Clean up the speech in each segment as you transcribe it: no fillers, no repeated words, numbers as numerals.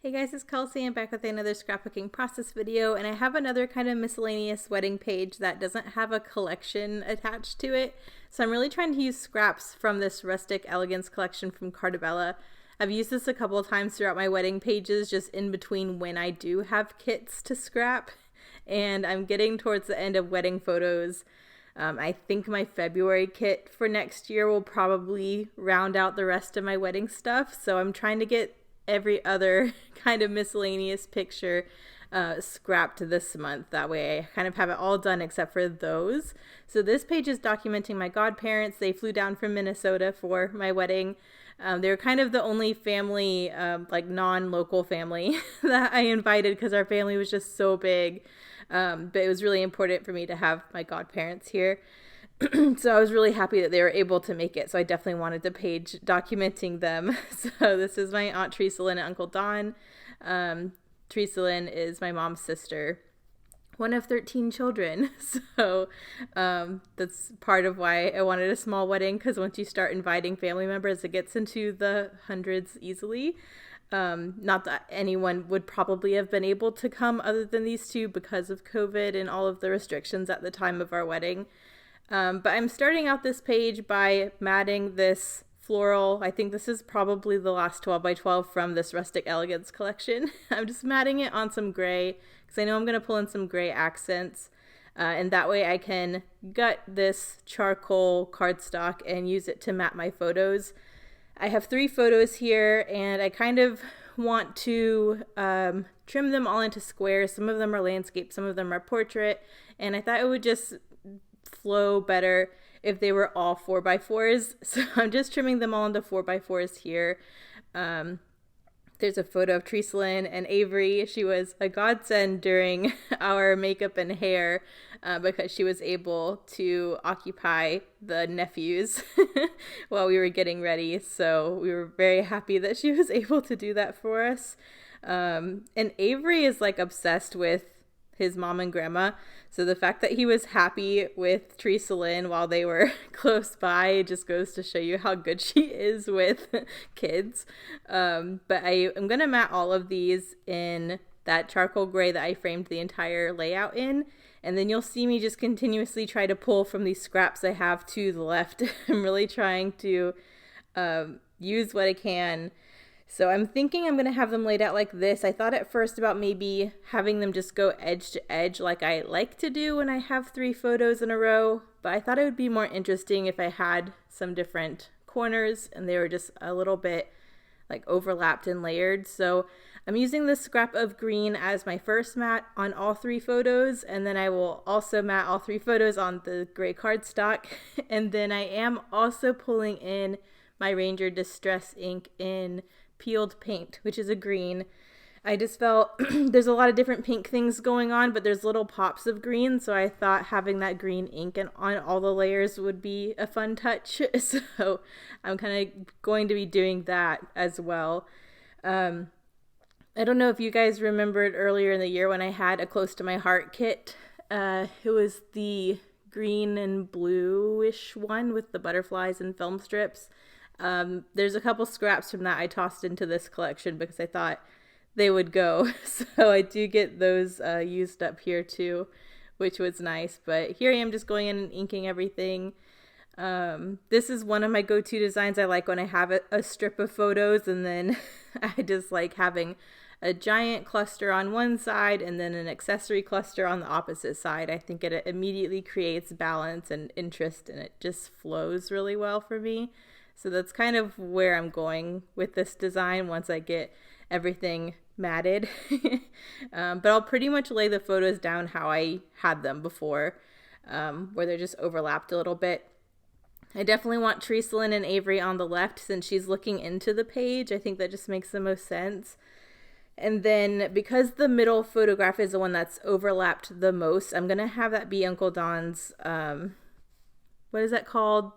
Hey guys, it's Kelsey. I'm back with another scrapbooking process video, and I have another kind of miscellaneous wedding page that doesn't have a collection attached to it. So I'm really trying to use scraps from this Rustic Elegance collection from Cartabella. I've used this a couple of times throughout my wedding pages, just in between when I do have kits to scrap. And I'm getting towards the end of wedding photos. I think my February kit for next year will probably round out the rest of my wedding stuff. So I'm trying to get every other kind of miscellaneous picture scrapped this month. That way I kind of have it all done except for those. So this page is documenting my godparents. They flew down from Minnesota for my wedding. They were kind of the only family, like non-local family that I invited because our family was just so big. But it was really important for me to have my godparents here. So I was really happy that they were able to make it. So I definitely wanted the page documenting them. So this is my Aunt Teresa Lynn and Uncle Don. Teresa Lynn is my mom's sister, one of 13 children. So that's part of why I wanted a small wedding, because once you start inviting family members, it gets into the hundreds easily. Not that anyone would probably have been able to come other than these two because of COVID and all of the restrictions at the time of our wedding. But I'm starting out this page by matting this floral. I think this is probably the last 12 by 12 from this Rustic Elegance collection. I'm just matting it on some gray because I know I'm going to pull in some gray accents. And that way I can gut this charcoal cardstock and use it to mat my photos. I have 3 photos here, and I kind of want to trim them all into squares. Some of them are landscape, some of them are portrait, and I thought it would just flow better if they were all 4x4s. So I'm just trimming them all into 4x4s here. There's a photo of Teresa Lynn and Avery. She was a godsend during our makeup and hair because she was able to occupy the nephews while we were getting ready. So we were very happy that she was able to do that for us. And Avery is like obsessed with his mom and grandma. So the fact that he was happy with Teresa Lynn while they were close by just goes to show you how good she is with kids. But I'm going to mat all of these in that charcoal gray that I framed the entire layout in. And then you'll see me just continuously try to pull from these scraps I have to the left. I'm really trying to use what I can. So I'm thinking I'm going to have them laid out like this. I thought at first about maybe having them just go edge to edge like I like to do when I have 3 photos in a row, but I thought it would be more interesting if I had some different corners and they were just a little bit like overlapped and layered. So I'm using this scrap of green as my first mat on all 3 photos, and then I will also mat all 3 photos on the gray cardstock. And then I am also pulling in my Ranger Distress ink in peeled paint, which is a green. I just felt there's a lot of different pink things going on, but there's little pops of green, so I thought having that green ink on all the layers would be a fun touch. So I'm kind of going to be doing that as well. I don't know if you guys remembered earlier in the year when I had a Close to My Heart kit. It was the green and bluish one with the butterflies and film strips. There's a couple scraps from that I tossed into this collection because I thought they would go. So I do get those used up here too, which was nice. But here I am just going in and inking everything. This is one of my go-to designs. I like when I have a strip of photos, and then I just like having a giant cluster on one side and then an accessory cluster on the opposite side. I think it immediately creates balance and interest, and it just flows really well for me. So that's kind of where I'm going with this design once I get everything matted. But I'll pretty much lay the photos down how I had them before, where they're just overlapped a little bit. I definitely want Teresa Lynn and Avery on the left since she's looking into the page. I think that just makes the most sense. And then because the middle photograph is the one that's overlapped the most, I'm going to have that be Uncle Don's, what is that called?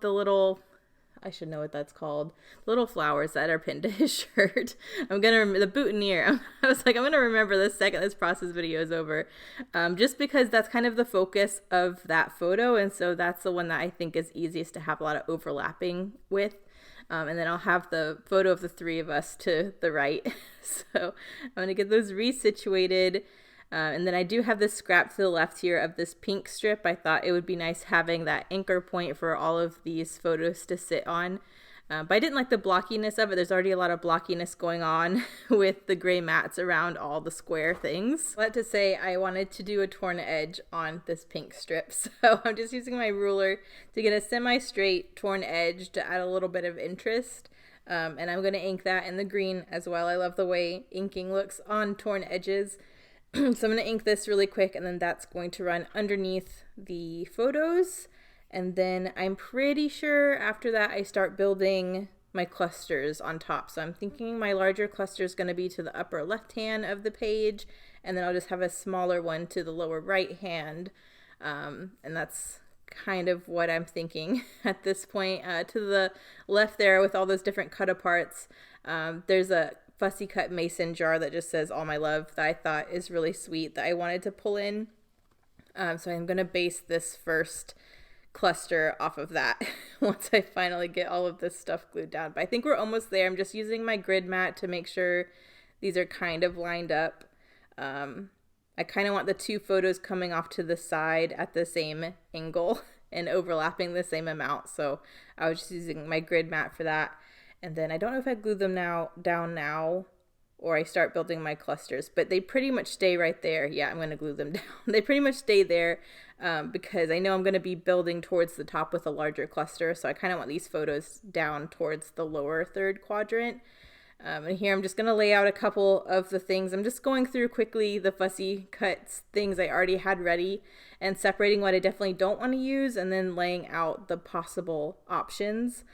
I should know what that's called. The little flowers that are pinned to his shirt. I'm going to remember the boutonniere. I was like, I'm going to remember the second this process video is over. Just because that's kind of the focus of that photo. And so that's the one that I think is easiest to have a lot of overlapping with. And then I'll have the photo of the three of us to the right. So I'm going to get those resituated. And then I do have this scrap to the left here of this pink strip. I thought it would be nice having that anchor point for all of these photos to sit on. But I didn't like the blockiness of it. There's already a lot of blockiness going on with the gray mats around all the square things. But to say, I wanted to do a torn edge on this pink strip. So I'm just using my ruler to get a semi-straight torn edge to add a little bit of interest. And I'm going to ink that in the green as well. I love the way inking looks on torn edges. So I'm going to ink this really quick, and then that's going to run underneath the photos. And then I'm pretty sure after that I start building my clusters on top. So I'm thinking my larger cluster is going to be to the upper left hand of the page, and then I'll just have a smaller one to the lower right hand. And that's kind of what I'm thinking at this point. To the left there with all those different cut aparts, there's a fussy cut mason jar that just says all my love that I thought is really sweet that I wanted to pull in. So I'm going to base this first cluster off of that once I finally get all of this stuff glued down. But I think we're almost there. I'm just using my grid mat to make sure these are kind of lined up. I kind of want the two photos coming off to the side at the same angle and overlapping the same amount. So I was just using my grid mat for that. And then I don't know if I glue them down now or I start building my clusters, but they pretty much stay right there. Yeah, I'm going to glue them down. They pretty much stay there because I know I'm going to be building towards the top with a larger cluster. So I kind of want these photos down towards the lower third quadrant. And here I'm just going to lay out a couple of the things. I'm just going through quickly the fussy cuts things I already had ready and separating what I definitely don't want to use and then laying out the possible options.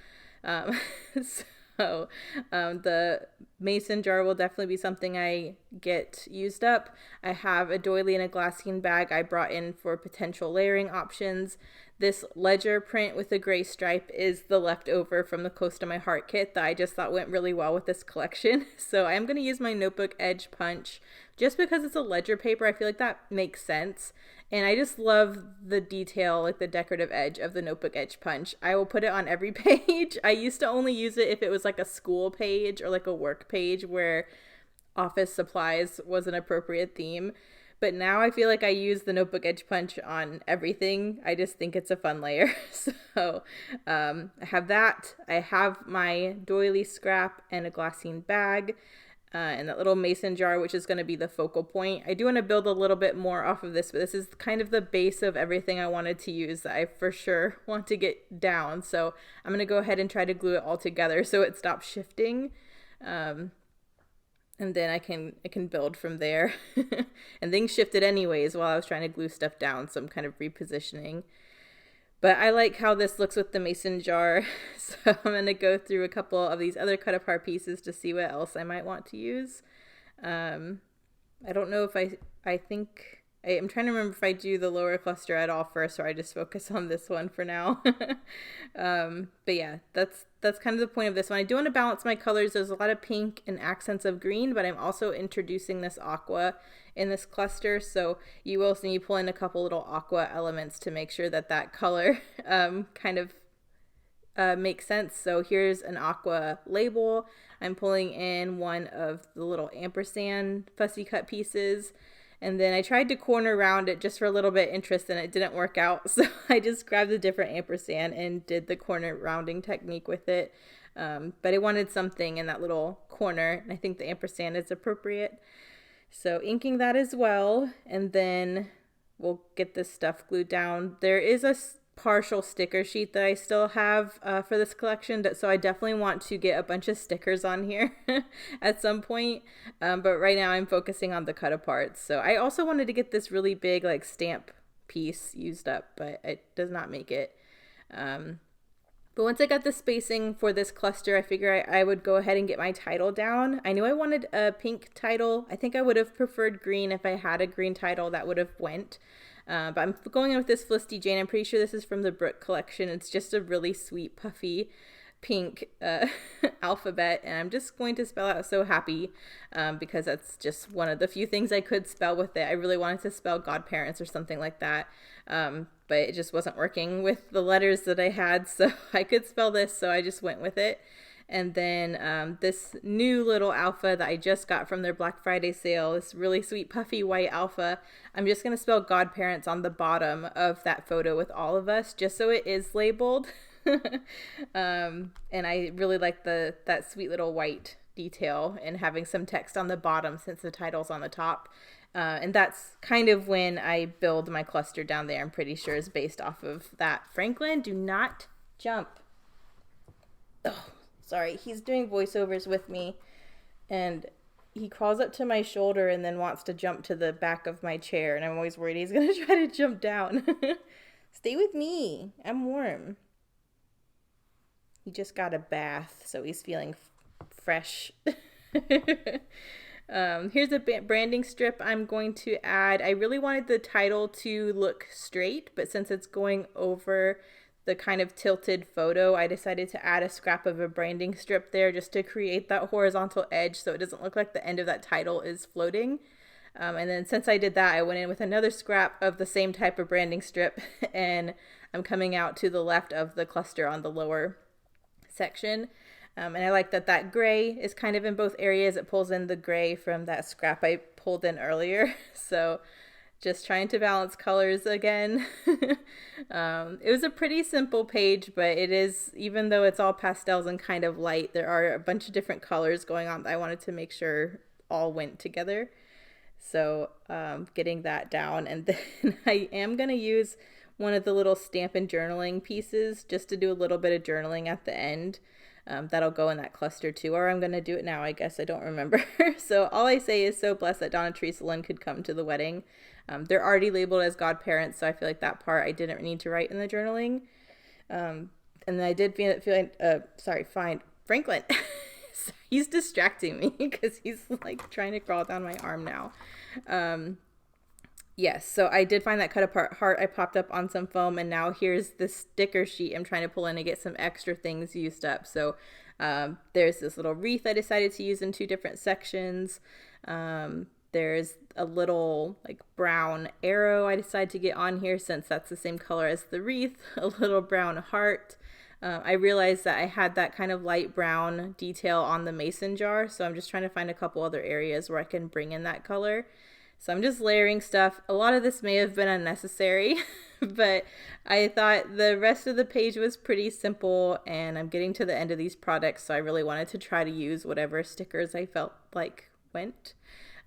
So the mason jar will definitely be something I get used up. I have a doily and a glassine bag I brought in for potential layering options. This ledger print with a gray stripe is the leftover from the Close to My Heart kit that I just thought went really well with this collection. So I'm going to use my notebook edge punch just because it's a ledger paper. I feel like that makes sense. And I just love the detail, like the decorative edge of the notebook edge punch. I will put it on every page. I used to only use it if it was like a school page or like a work page where office supplies was an appropriate theme. But now I feel like I use the notebook edge punch on everything. I just think it's a fun layer. So I have that. I have my doily scrap and a glassine bag. And that little mason jar, which is going to be the focal point. I do want to build a little bit more off of this, but this is kind of the base of everything I wanted to use that I for sure want to get down. So I'm going to go ahead and try to glue it all together so it stops shifting. And then I can build from there. And things shifted anyways while I was trying to glue stuff down, so I'm kind of repositioning. But I like how this looks with the mason jar, so I'm going to go through a couple of these other cut apart pieces to see what else I might want to use. I don't know if I'm trying to remember if I do the lower cluster at all first or I just focus on this one for now. But yeah, that's kind of the point of this one. I do want to balance my colors. There's a lot of pink and accents of green, but I'm also introducing this aqua in this cluster, so you will see me pull in a couple little aqua elements to make sure that that color kind of makes sense. So here's an aqua label. I'm pulling in one of the little ampersand fussy cut pieces, and then I tried to corner round it just for a little bit interest and it didn't work out, so I just grabbed a different ampersand and did the corner rounding technique with it. But I wanted something in that little corner, and I think the ampersand is appropriate. So inking that as well, and then we'll get this stuff glued down. There is a partial sticker sheet that I still have for this collection, so I definitely want to get a bunch of stickers on here at some point, but right now I'm focusing on the cut aparts. So I also wanted to get this really big like stamp piece used up, but it does not make it. But once I got the spacing for this cluster, I figure I would go ahead and get my title down. I knew I wanted a pink title. I think I would have preferred green. If I had a green title, that would have went. But I'm going in with this Felicity Jane. I'm pretty sure this is from the Brooke collection. It's just a really sweet, puffy pink alphabet. And I'm just going to spell out So Happy because that's just one of the few things I could spell with it. I really wanted to spell Godparents or something like that. But it just wasn't working with the letters that I had, so I could spell this, so I just went with it. And then this new little alpha that I just got from their Black Friday sale, this really sweet puffy white alpha, I'm just going to spell Godparents on the bottom of that photo with all of us, just so it is labeled. And I really like that sweet little white detail and having some text on the bottom since the title's on the top. And that's kind of when I build my cluster down there. I'm pretty sure is based off of that. Franklin, do not jump. Oh, sorry. He's doing voiceovers with me, and he crawls up to my shoulder and then wants to jump to the back of my chair, and I'm always worried he's going to try to jump down. Stay with me. I'm warm. He just got a bath, so he's feeling fresh. Here's a branding strip I'm going to add. I really wanted the title to look straight, but since it's going over the kind of tilted photo, I decided to add a scrap of a branding strip there just to create that horizontal edge so it doesn't look like the end of that title is floating. And then since I did that, I went in with another scrap of the same type of branding strip, and I'm coming out to the left of the cluster on the lower section. And I like that gray is kind of in both areas. It pulls in the gray from that scrap I pulled in earlier. So just trying to balance colors again. It was a pretty simple page, but it is, even though it's all pastels and kind of light, there are a bunch of different colors going on that I wanted to make sure all went together. So getting that down. And then I am going to use one of the little Stampin' Journaling pieces just to do a little bit of journaling at the end. That'll go in that cluster too, or I'm going to do it now, I guess. I don't remember. So all I say is so blessed that Donna Teresa Lynn could come to the wedding. They're already labeled as godparents, so I feel like that part I didn't need to write in the journaling. And then I did find Franklin. He's distracting me because he's like trying to crawl down my arm now. Yes, so I did find that cut apart heart I popped up on some foam, and now here's the sticker sheet I'm trying to pull in to get some extra things used up. So there's this little wreath I decided to use in 2 different sections. There's a little like brown arrow I decided to get on here since that's the same color as the wreath, a little brown heart. I realized that I had that kind of light brown detail on the mason jar, so I'm just trying to find a couple other areas where I can bring in that color. So I'm just layering stuff. A lot of this may have been unnecessary, but I thought the rest of the page was pretty simple, and I'm getting to the end of these products, so I really wanted to try to use whatever stickers I felt like went.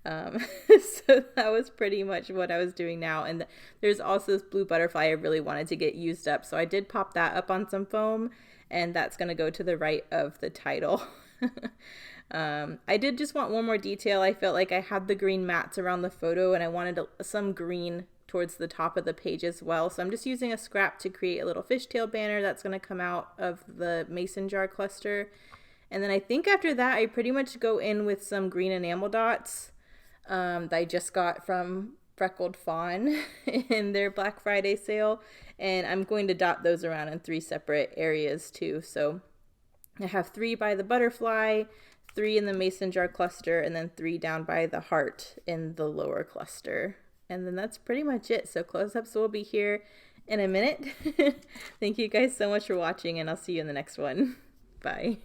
So that was pretty much what I was doing now. And there's also this blue butterfly I really wanted to get used up, so I did pop that up on some foam, and that's going to go to the right of the title. I did just want one more detail. I felt like I had the green mats around the photo, and I wanted some green towards the top of the page as well. So I'm just using a scrap to create a little fishtail banner that's going to come out of the mason jar cluster. And then I think after that, I pretty much go in with some green enamel dots that I just got from Freckled Fawn in their Black Friday sale. And I'm going to dot those around in 3 separate areas too. So I have 3 by the butterfly, 3 in the mason jar cluster, and then 3 down by the heart in the lower cluster. And then that's pretty much it. So close-ups will be here in a minute. Thank you guys so much for watching, and I'll see you in the next one. Bye.